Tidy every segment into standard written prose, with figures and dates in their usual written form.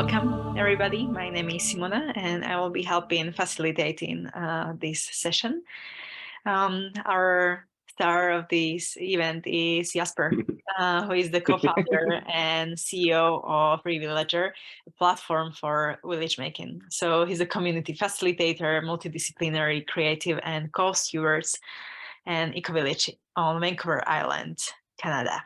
Welcome, everybody. My name is Simona, and I will be helping facilitating this session. Our star of this event is Jasper, who is the co-founder and CEO of reVillager, a platform for village making. So he's a community facilitator, multidisciplinary, creative, and co-stewards and eco-village on Vancouver Island, Canada.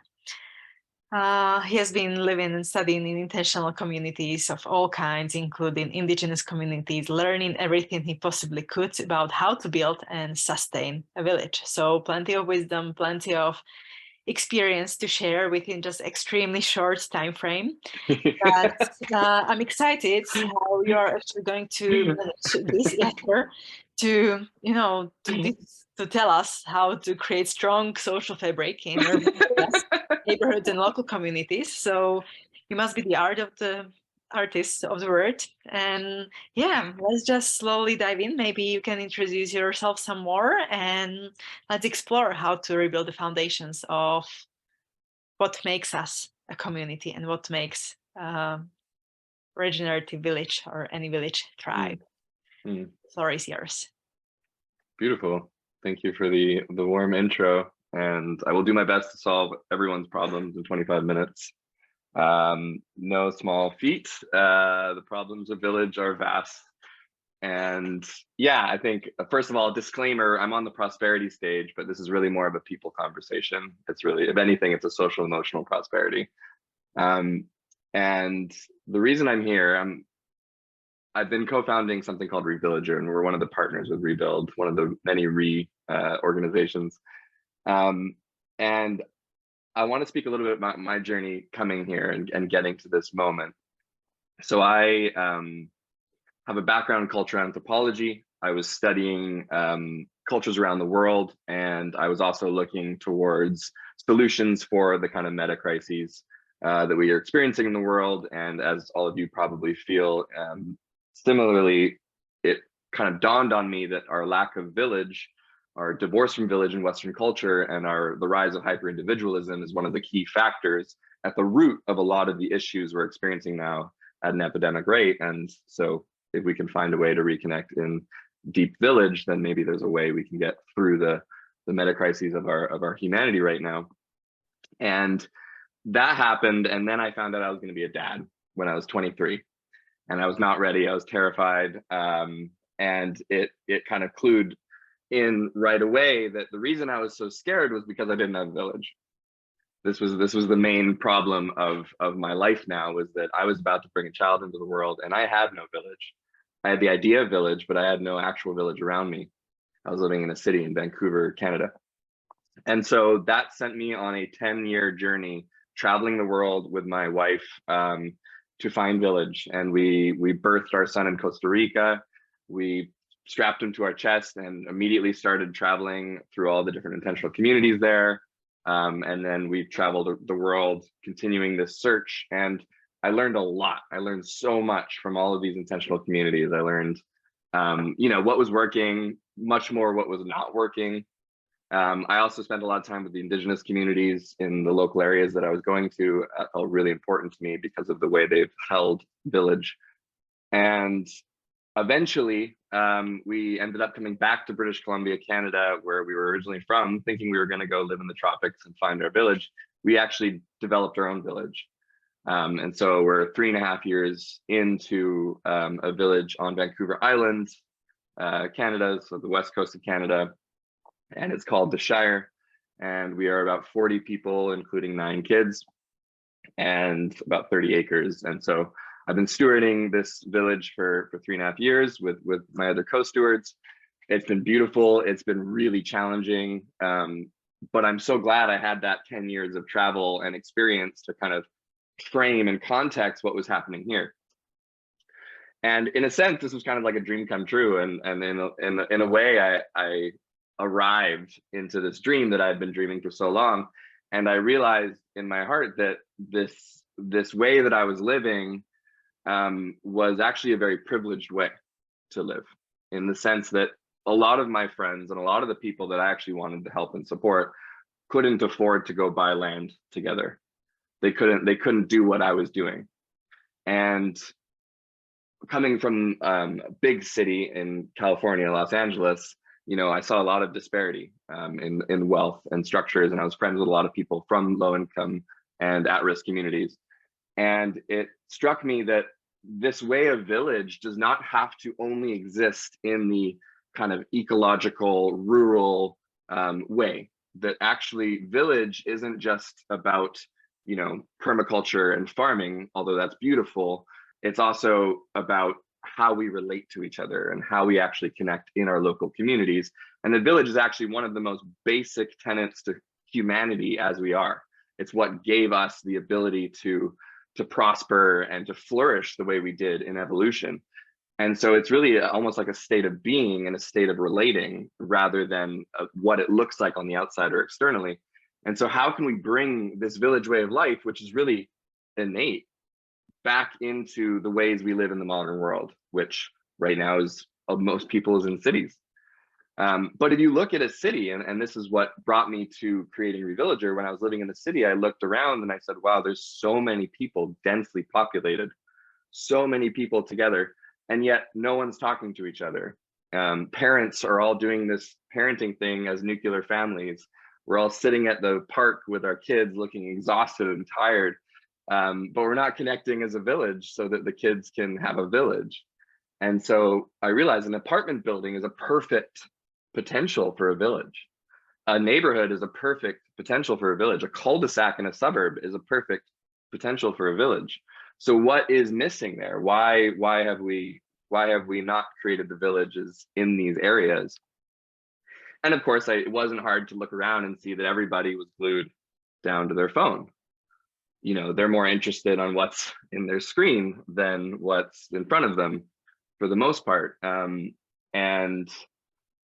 He has been living and studying in intentional communities of all kinds, including Indigenous communities, learning everything he possibly could about how to build and sustain a village. So plenty of wisdom, plenty of experience to share within just extremely short time frame. But I'm excited how you're actually going to manage this effort to, to tell us how to create strong social fabric in urban areas, neighborhoods, and local communities. So you must be the artist of the word. And yeah, let's just slowly dive in. Maybe you can introduce yourself some more, and let's explore how to rebuild the foundations of what makes us a community and what makes regenerative village or any village thrive. The floor is yours. Beautiful. Thank you for the warm intro, and I will do my best to solve everyone's problems in 25 minutes. No small feat. The problems of village are vast. And yeah, I think, first of all, disclaimer, I'm on the prosperity stage, but this is really more of a people conversation. It's really, if anything, it's a social emotional prosperity. And the reason I'm here, I've been co-founding something called reVillager, and we're one of the partners with Rebuild, one of the many organizations. And I want to speak a little bit about my journey coming here and getting to this moment. So I have a background in cultural anthropology. I was studying cultures around the world, and I was also looking towards solutions for the kind of meta crises that we are experiencing in the world. And as all of you probably feel, similarly, it kind of dawned on me that our lack of village, our divorce from village in Western culture, and the rise of hyper-individualism is one of the key factors at the root of a lot of the issues we're experiencing now at an epidemic rate. And so if we can find a way to reconnect in deep village, then maybe there's a way we can get through the meta crises of our humanity right now. And that happened, and then I found out I was going to be a dad when I was 23. And I was not ready. I was terrified, and it kind of clued in right away that the reason I was so scared was because I didn't have a village. This was the main problem of my life now, was that I was about to bring a child into the world, and I had no village. I had the idea of village, but I had no actual village around me. I was living in a city in Vancouver, Canada, and so that sent me on a 10-year journey, traveling the world with my wife. To find village, and we birthed our son in Costa Rica. We strapped him to our chest and immediately started traveling through all the different intentional communities there. And then we traveled the world, continuing this search. And I learned a lot. I learned so much from all of these intentional communities. I learned, what was working, much more what was not working. I also spent a lot of time with the Indigenous communities in the local areas that I was going to. Felt really important to me because of the way they've held village. And eventually, we ended up coming back to British Columbia, Canada, where we were originally from, thinking we were going to go live in the tropics and find our village. We actually developed our own village. And so we're 3.5 years into a village on Vancouver Island, Canada, so the west coast of Canada. And it's called the Shire, and we are about 40 people, including 9 kids, and about 30 acres. And so I've been stewarding this village for 3.5 years with my other co-stewards. It's been beautiful. It's been really challenging, but I'm so glad I had that 10 years of travel and experience to kind of frame and context what was happening here. And in a sense, this was kind of like a dream come true. And in a way, I arrived into this dream that I'd been dreaming for so long. And I realized in my heart that this way that I was living was actually a very privileged way to live, in the sense that a lot of my friends and a lot of the people that I actually wanted to help and support couldn't afford to go buy land together. They couldn't do what I was doing. And coming from a big city in California, Los Angeles, I saw a lot of disparity in wealth and structures, and I was friends with a lot of people from low income and at-risk communities. And it struck me that this way of village does not have to only exist in the kind of ecological, rural way. That actually village isn't just about, permaculture and farming, although that's beautiful. It's also about how we relate to each other and how we actually connect in our local communities. And the village is actually one of the most basic tenets to humanity as we are. It's what gave us the ability to prosper and to flourish the way we did in evolution. And so it's really almost like a state of being and a state of relating rather than what it looks like on the outside or externally. And so how can we bring this village way of life, which is really innate, back into the ways we live in the modern world, which right now is most people is in cities. But if you look at a city, and this is what brought me to creating reVillager, when I was living in the city, I looked around and I said, wow, there's so many people densely populated, so many people together, and yet no one's talking to each other. Parents are all doing this parenting thing as nuclear families. We're all sitting at the park with our kids looking exhausted and tired, but we're not connecting as a village so that the kids can have a village. And so I realized an apartment building is a perfect potential for a village. A neighborhood is a perfect potential for a village. A cul-de-sac in a suburb is a perfect potential for a village. So what is missing there? Why have we not created the villages in these areas? And of course, it wasn't hard to look around and see that everybody was glued down to their phone. They're more interested on what's in their screen than what's in front of them for the most part. And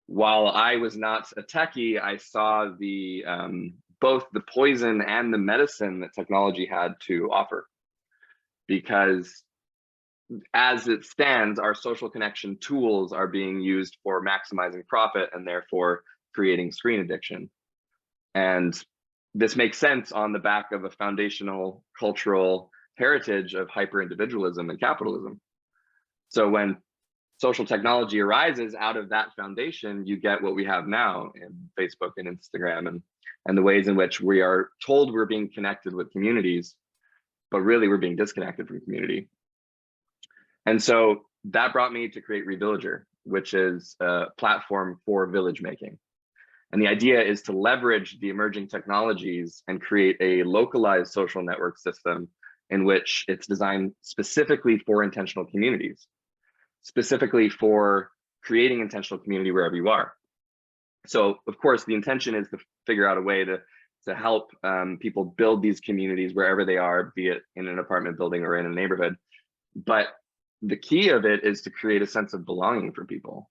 while I was not a techie, I saw both the poison and the medicine that technology had to offer. Because as it stands, our social connection tools are being used for maximizing profit and therefore creating screen addiction. And this makes sense on the back of a foundational cultural heritage of hyper-individualism and capitalism. So when social technology arises out of that foundation, you get what we have now in Facebook and Instagram and the ways in which we are told we're being connected with communities, but really we're being disconnected from community. And so that brought me to create reVillager, which is a platform for village making. And the idea is to leverage the emerging technologies and create a localized social network system in which it's designed specifically for intentional communities, specifically for creating intentional community wherever you are. So of course, the intention is to figure out a way to help people build these communities wherever they are, be it in an apartment building or in a neighborhood. But the key of it is to create a sense of belonging for people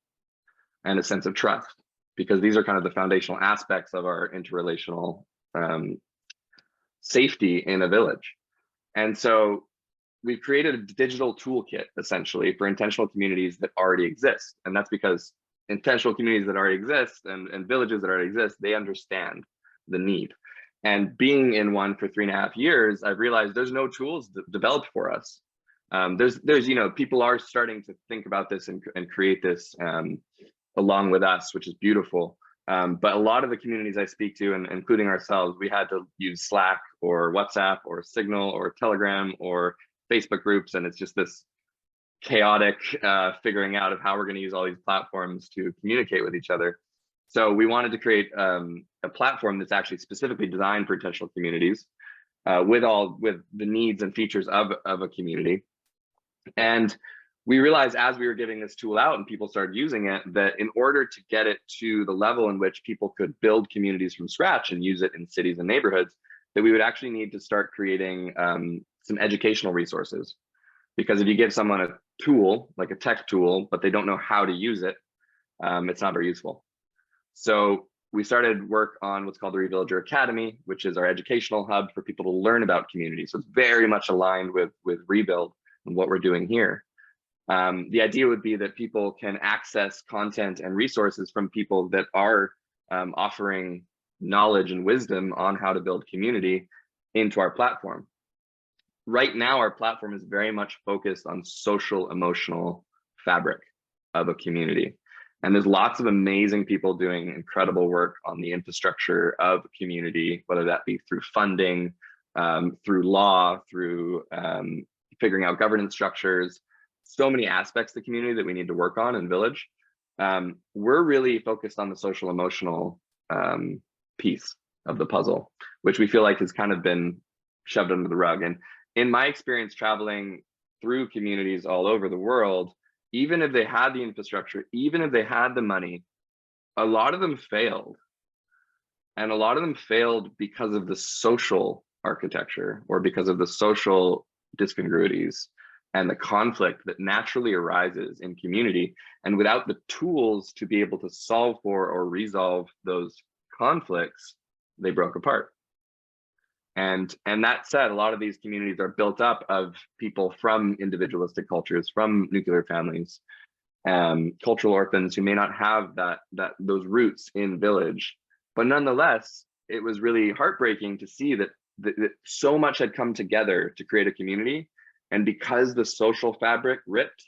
and a sense of trust, because these are kind of the foundational aspects of our interrelational safety in a village. And so we've created a digital toolkit essentially for intentional communities that already exist. And that's because intentional communities that already exist and villages that already exist, they understand the need. And being in one for 3.5 years, I've realized there's no tools developed for us. There's people are starting to think about this and create this along with us, which is beautiful. But a lot of the communities I speak to, and including ourselves, we had to use Slack or WhatsApp or Signal or Telegram or Facebook groups, and it's just this chaotic figuring out of how we're going to use all these platforms to communicate with each other. So we wanted to create a platform that's actually specifically designed for intentional communities with the needs and features of a community. And we realized as we were giving this tool out and people started using it, that in order to get it to the level in which people could build communities from scratch and use it in cities and neighborhoods, that we would actually need to start creating some educational resources. Because if you give someone a tool, like a tech tool, but they don't know how to use it, it's not very useful. So we started work on what's called the reVillager Academy, which is our educational hub for people to learn about community. So it's very much aligned with Rebuild and what we're doing here. The idea would be that people can access content and resources from people that are offering knowledge and wisdom on how to build community into our platform. right now our platform is very much focused on social emotional fabric of a community. And there's lots of amazing people doing incredible work on the infrastructure of a community, whether that be through funding, through law, through figuring out governance structures, so many aspects of the community that we need to work on in Village. We're really focused on the social emotional piece of the puzzle, which we feel like has kind of been shoved under the rug. And in my experience traveling through communities all over the world, even if they had the infrastructure, even if they had the money, a lot of them failed. And a lot of them failed because of the social architecture or because of the social discongruities and the conflict that naturally arises in community. And without the tools to be able to solve for or resolve those conflicts, they broke apart. And that said, a lot of these communities are built up of people from individualistic cultures, from nuclear families, cultural orphans who may not have those roots in Village. But nonetheless, it was really heartbreaking to see that so much had come together to create a community. And because the social fabric ripped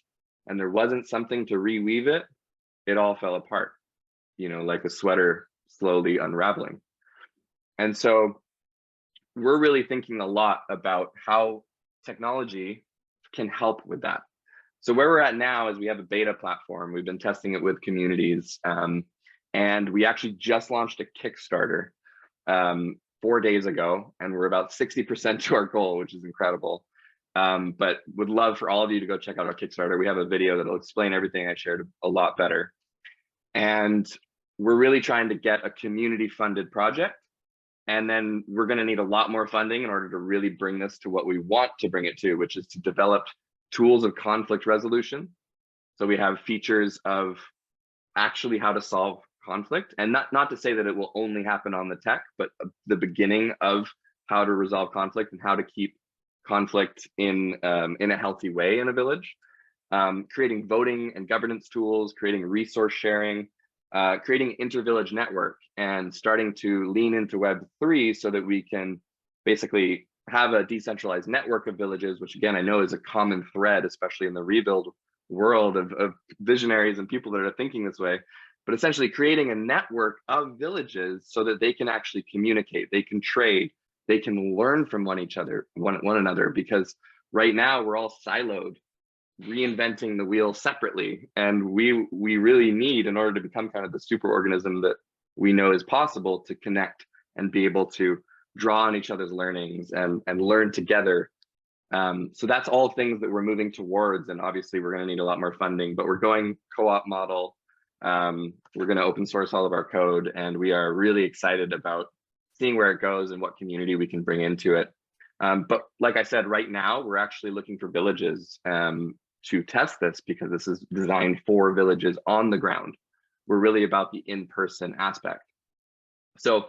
and there wasn't something to reweave it, it all fell apart, you know, like a sweater slowly unraveling. And so we're really thinking a lot about how technology can help with that. So where we're at now is we have a beta platform. We've been testing it with communities. And we actually just launched a Kickstarter 4 days ago, and we're about 60% to our goal, which is incredible. But would love for all of you to go check out our Kickstarter. We have a video that'll explain everything I shared a lot better. And we're really trying to get a community funded project. And then we're going to need a lot more funding in order to really bring this to what we want to bring it to, which is to develop tools of conflict resolution. So we have features of actually how to solve conflict, and not to say that it will only happen on the tech, but the beginning of how to resolve conflict and how to keep conflict in a healthy way in a village. Creating voting and governance tools, creating resource sharing, creating inter-village network, and starting to lean into Web3 so that we can basically have a decentralized network of villages, which again, I know is a common thread, especially in the rebuild world of visionaries and people that are thinking this way, but essentially creating a network of villages so that they can actually communicate, they can trade, they can learn from one another, because right now we're all siloed, reinventing the wheel separately. And we really need, in order to become kind of the super organism that we know is possible, to connect and be able to draw on each other's learnings and learn together. So that's all things that we're moving towards. And obviously we're going to need a lot more funding, but we're going co-op model. We're going to open source all of our code, and we are really excited about seeing where it goes and what community we can bring into it. But like I said, right now we're actually looking for villages to test this, because this is designed for villages on the ground. We're really about the in-person aspect. So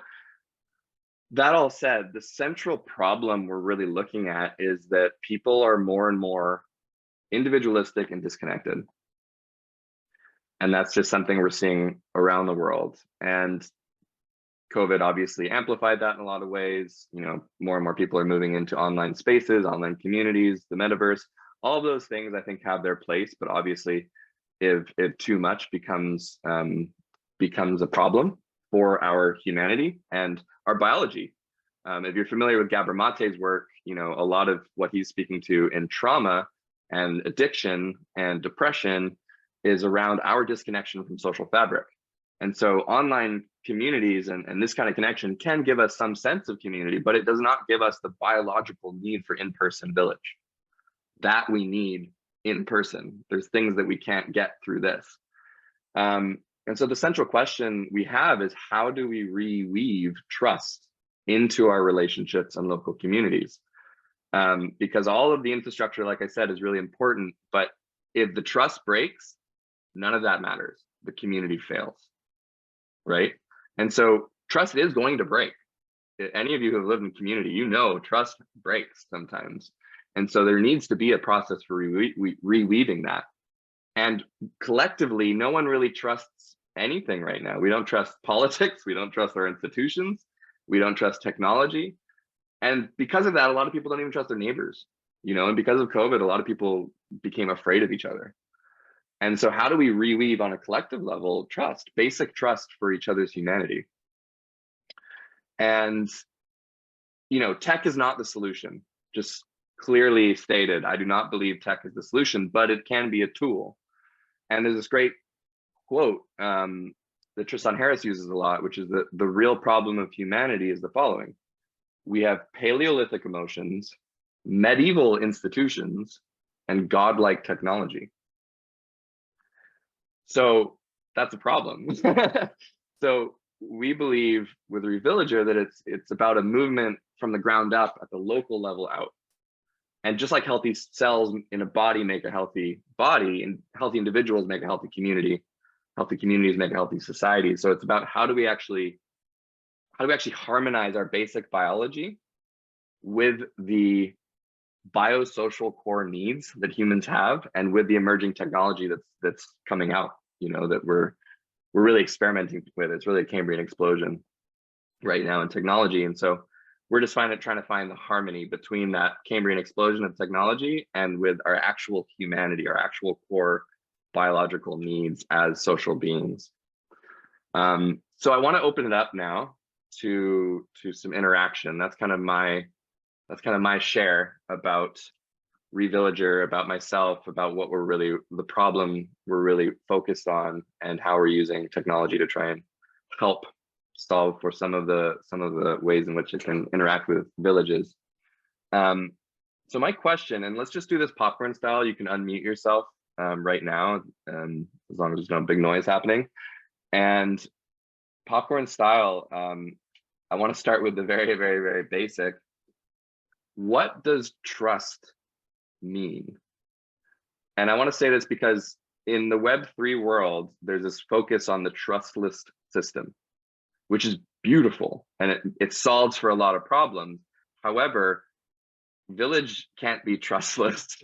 that all said, the central problem we're really looking at is that people are more and more individualistic and disconnected. And that's just something we're seeing around the world. And COVID obviously amplified that in a lot of ways. You know, more and more people are moving into online spaces, online communities, the metaverse. All of those things I think have their place, but obviously if too much becomes a problem for our humanity and our biology. If you're familiar with Gabor Mate's work, you know, a lot of what he's speaking to in trauma and addiction and depression is around our disconnection from social fabric. And so online communities and this kind of connection can give us some sense of community, but it does not give us the biological need for in-person village that we need in person. There's things that we can't get through this. And so the central question we have is, how do we reweave trust into our relationships and local communities? Because all of the infrastructure, like I said, is really important, but if the trust breaks, none of that matters. The community fails, right? And so trust is going to break. Any of you who have lived in community, you know trust breaks sometimes. And so there needs to be a process for reweaving that. And collectively, no one really trusts anything right now. We don't trust politics. We don't trust our institutions. We don't trust technology. And because of that, a lot of people don't even trust their neighbors. and because of COVID, a lot of people became afraid of each other. And so how do we reweave on a collective level trust, basic trust for each other's humanity? And, tech is not the solution. Just clearly stated, I do not believe tech is the solution, but it can be a tool. And there's this great quote that Tristan Harris uses a lot, which is that the real problem of humanity is the following. We have Paleolithic emotions, medieval institutions, and godlike technology. So that's a problem. So we believe with reVillager that it's about a movement from the ground up at the local level out. And just like healthy cells in a body make a healthy body, and healthy individuals make a healthy communities make a healthy society. So it's about how do we actually harmonize our basic biology with the biosocial core needs that humans have, and with the emerging technology that's coming out, that we're really experimenting with. It's really a Cambrian explosion right now in technology. And so we're just trying to find the harmony between that Cambrian explosion of technology and with our actual humanity, our actual core biological needs as social beings. So I want to open it up now to some interaction. That's kind of my share about reVillager, about myself, about what the problem we're really focused on, and how we're using technology to try and help solve for some of the ways in which it can interact with villages. So my question, and let's just do this popcorn style. You can unmute yourself right now, as long as there's no big noise happening. And popcorn style, I want to start with the very, very, very basic. What does trust mean? And I want to say this because in the Web3 world, there's this focus on the trustless system, which is beautiful, and it solves for a lot of problems. However, village can't be trustless.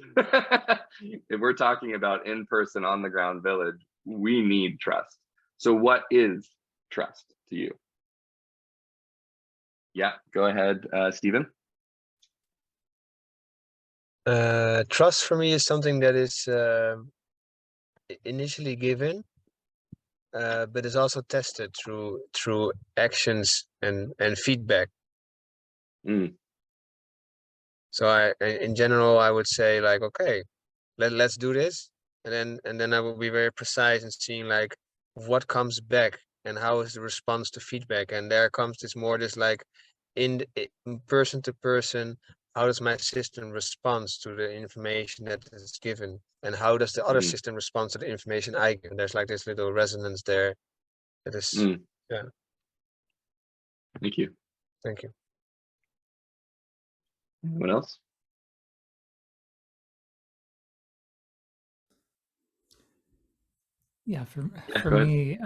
If we're talking about in-person, on-the-ground village, we need trust. So what is trust to you? Yeah, go ahead, Stephen. Trust for me is something that is initially given, but is also tested through actions and feedback. So in general, I would say like, okay, let's do this, and then I will be very precise in seeing like what comes back and how is the response to feedback, and there comes this like in person to person. How does my system respond to the information that is given? And how does the other system respond to the information I give? And there's like this little resonance there. That is, yeah. Thank you. Thank you. Anyone else? Yeah, for me,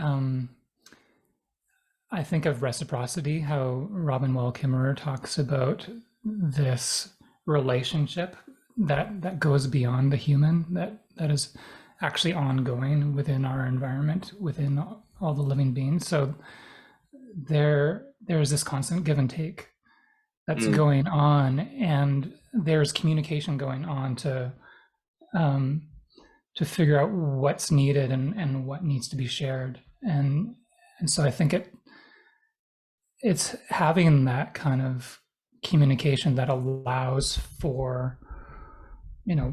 I think of reciprocity, how Robin Wall Kimmerer talks about this relationship that goes beyond the human, that is actually ongoing within our environment, within all the living beings. So there's this constant give and take that's going on, and there's communication going on to figure out what's needed and what needs to be shared. And so I think it's having that kind of communication that allows for,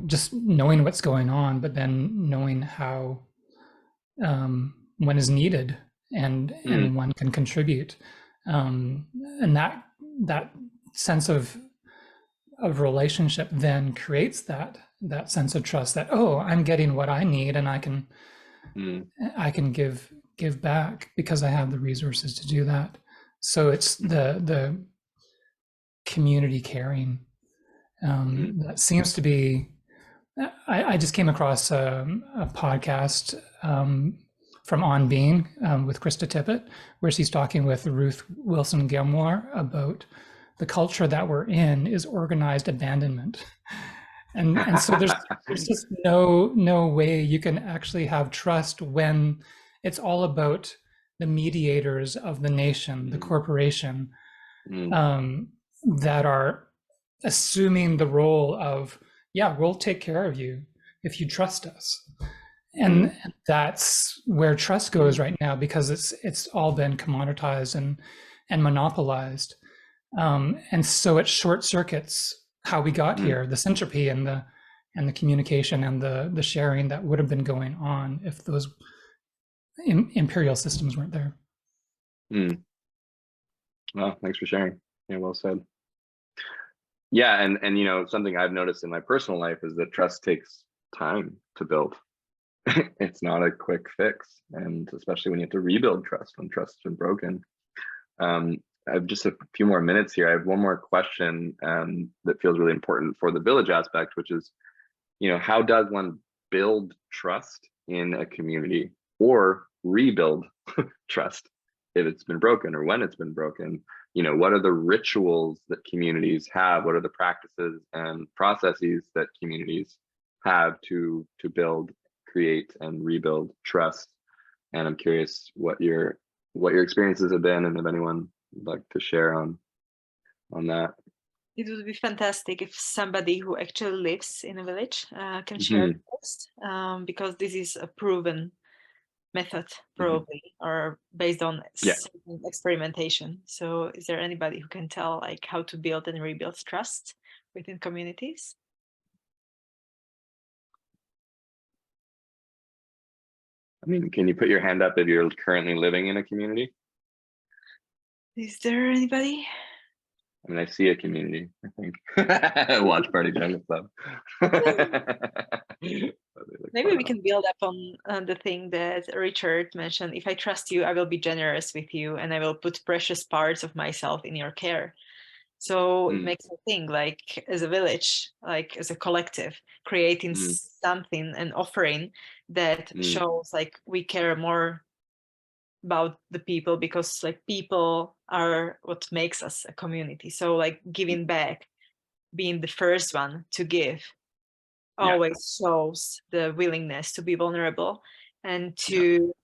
just knowing what's going on, but then knowing how, when is needed and one can contribute. And that sense of relationship then creates that sense of trust that, oh, I'm getting what I need, and I can give back because I have the resources to do that. So it's the community caring that seems to be. I just came across a podcast from On Being with Krista Tippett, where she's talking with Ruth Wilson Gilmore about the culture that we're in is organized abandonment. And so there's just no way you can actually have trust when it's all about the mediators of the nation, the corporation, that are assuming the role of yeah, we'll take care of you if you trust us. And that's where trust goes right now, because it's all been commoditized and monopolized. And so it short circuits how we got here, the syntropy and the communication and the sharing that would have been going on if those imperial systems weren't there. Well, thanks for sharing. Yeah, well said. Yeah, and you know, something I've noticed in my personal life is that trust takes time to build. It's not a quick fix, and especially when you have to rebuild trust when trust has been broken. I have just a few more minutes here. I have one more question that feels really important for the village aspect, which is, you know, how does one build trust in a community or rebuild trust if it's been broken or when it's been broken? You know, what are the rituals that communities have? What are the practices and processes that communities have to build, create, and rebuild trust? And I'm curious what your experiences have been, and if anyone would like to share on that. It would be fantastic if somebody who actually lives in a village can share this, because this is a proven method, probably, or based on certain experimentation. So is there anybody who can tell like how to build and rebuild trust within communities? I mean, can you put your hand up if you're currently living in a community? Is there anybody? I mean, I see a community, I think. Watch Party Jungle Club. Maybe we can build up on the thing that Richard mentioned. If I trust you, I will be generous with you, and I will put precious parts of myself in your care. So it makes me think, like, as a village, like as a collective, creating something, an offering that shows like we care more about the people, because like people are what makes us a community. So like giving back, being the first one to give, always shows the willingness to be vulnerable and to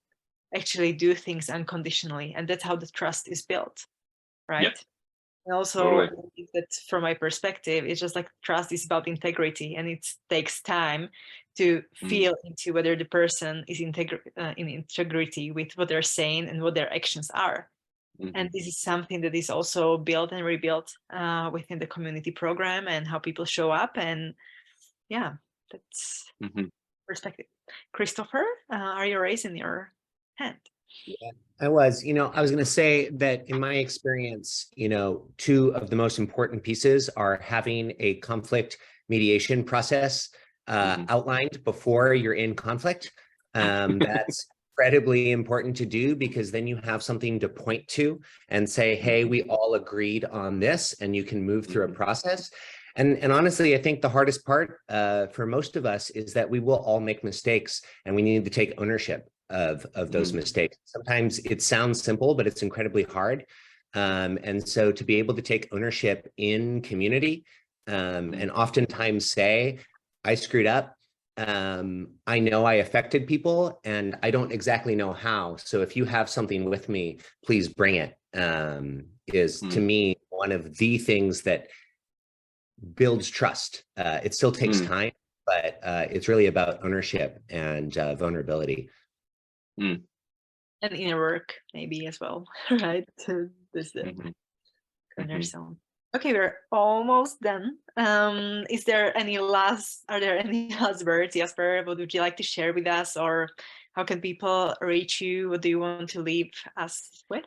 actually do things unconditionally. And that's how the trust is built, right? And also, Totally. I think that from my perspective, it's just like trust is about integrity, and it takes time to feel into whether the person is in integrity with what they're saying and what their actions are. And this is something that is also built and rebuilt within the community program and how people show up. And yeah, that's perspective. Christopher, are you raising your hand? Yeah, I was. You know, I was going to say that in my experience, you know, two of the most important pieces are having a conflict mediation process outlined before you're in conflict. That's incredibly important to do, because then you have something to point to and say, hey, we all agreed on this, and you can move through a process. And honestly, I think the hardest part for most of us is that we will all make mistakes, and we need to take ownership of those mistakes. Sometimes it sounds simple, but it's incredibly hard. And so to be able to take ownership in community and oftentimes say, I screwed up. I know I affected people, and I don't exactly know how. So if you have something with me, please bring it, is to me one of the things that builds trust. It still takes time, but it's really about ownership and vulnerability. And inner work maybe as well, right? So this cornerstone. Okay, we're almost done. Are there any last words, Jasper? What would you like to share with us, or how can people reach you? What do you want to leave us with?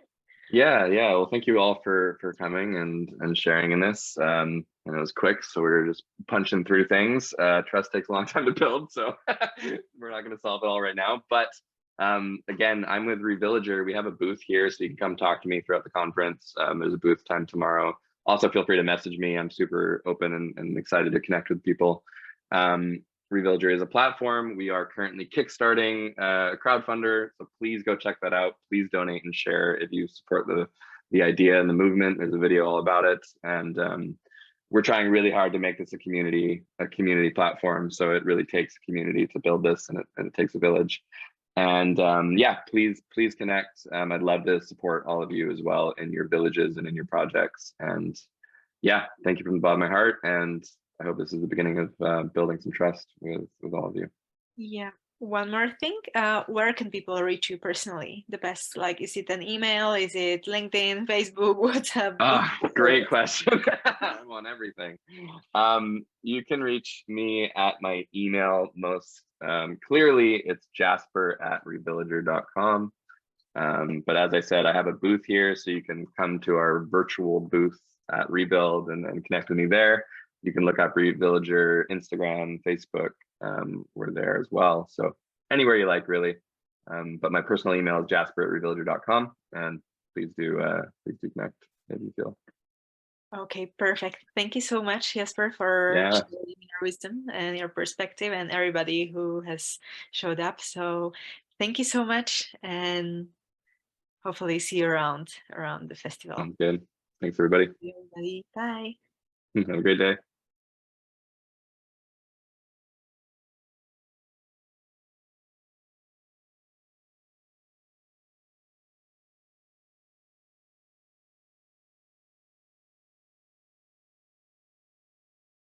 Yeah. Well, thank you all for coming and sharing in this. And it was quick, so we were just punching through things. Trust takes a long time to build, so we're not going to solve it all right now. But again, I'm with reVillager. We have a booth here, so you can come talk to me throughout the conference. There's a booth time tomorrow. Also, feel free to message me. I'm super open and excited to connect with people. reVillager is a platform. We are currently kickstarting a crowdfunder, so please go check that out. Please donate and share if you support the idea and the movement. There's a video all about it, and we're trying really hard to make this a community platform. So it really takes a community to build this, and it takes a village. And yeah, please connect. I'd love to support all of you as well in your villages and in your projects. And yeah, thank you from the bottom of my heart, and I hope this is the beginning of building some trust with all of you. Yeah. One more thing, where can people reach you personally? The best, like, is it an email? Is it LinkedIn, Facebook, WhatsApp? Great question. I'm on everything. You can reach me at my email most clearly. It's jasper@revillager.com. But as I said, I have a booth here, so you can come to our virtual booth at Rebuild and connect with me there. You can look up reVillager, Instagram, Facebook. We're there as well. So anywhere you like, really. But my personal email is jasper@revillager.com, and please do connect if you feel. Okay, perfect. Thank you so much, Jesper, for sharing your wisdom and your perspective, and everybody who has showed up. So thank you so much, and hopefully see you around the festival. Sounds good. Thanks, everybody. Thank you, everybody. Bye. Have a great day.